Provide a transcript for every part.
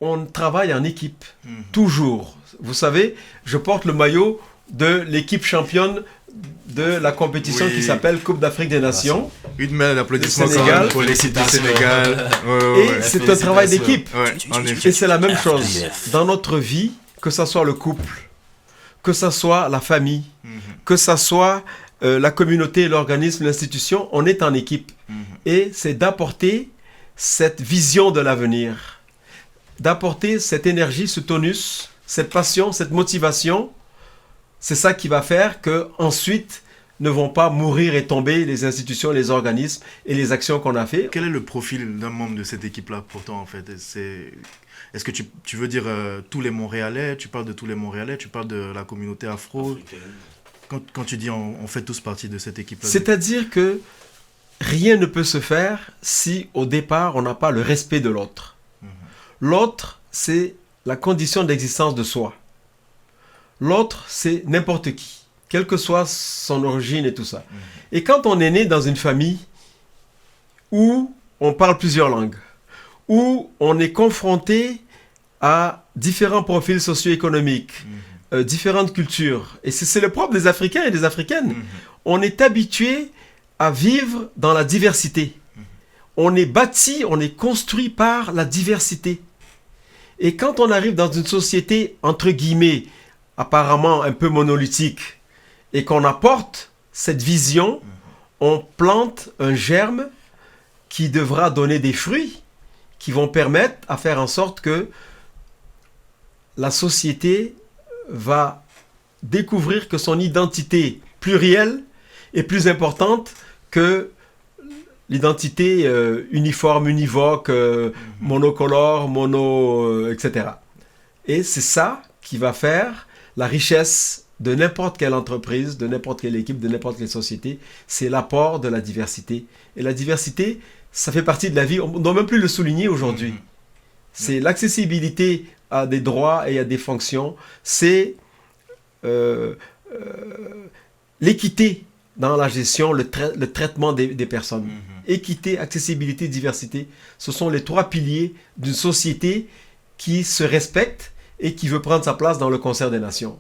on travaille en équipe, toujours. Vous savez, je porte le maillot de l'équipe championne de la compétition qui s'appelle Coupe d'Afrique des Nations. Une main d'applaudissement pour l'équipe du Sénégal. Et c'est un travail d'équipe. Ouais, et c'est la même chose dans notre vie, que ça soit le couple, que ça soit la famille, que ça soit la communauté, l'organisme, l'institution, on est en équipe. Et c'est d'apporter cette vision de l'avenir, d'apporter cette énergie, ce tonus, cette passion, cette motivation. C'est ça qui va faire qu'ensuite ne vont pas mourir et tomber les institutions, les organismes et les actions qu'on a fait. Quel est le profil d'un membre de cette équipe-là pourtant en fait? Est-ce que tu veux dire tous les Montréalais? Tu parles de tous les Montréalais? Tu parles de la communauté afro? Quand tu dis on fait tous partie de cette équipe-là? C'est-à-dire que rien ne peut se faire si au départ on n'a pas le respect de l'autre. L'autre, c'est la condition d'existence de soi. L'autre, c'est n'importe qui, quelle que soit son origine et tout ça. Et quand on est né dans une famille où on parle plusieurs langues, où on est confronté à différents profils socio-économiques, différentes cultures, et c'est le propre des Africains et des Africaines, on est habitué à vivre dans la diversité. On est bâti, on est construit par la diversité. Et quand on arrive dans une société, entre guillemets, apparemment un peu monolithique, et qu'on apporte cette vision, on plante un germe qui devra donner des fruits, qui vont permettre à faire en sorte que la société va découvrir que son identité plurielle est plus importante que l'identité uniforme, univoque, monocolore, etc. Et c'est ça qui va faire la richesse de n'importe quelle entreprise, de n'importe quelle équipe, de n'importe quelle société. C'est l'apport de la diversité. Et la diversité, ça fait partie de la vie. On ne doit même plus le souligner aujourd'hui. C'est l'accessibilité à des droits et à des fonctions. C'est l'équité dans la gestion, le traitement des personnes. Équité, accessibilité, diversité, ce sont les 3 piliers d'une société qui se respecte et qui veut prendre sa place dans le concert des nations.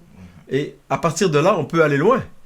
Et à partir de là, on peut aller loin.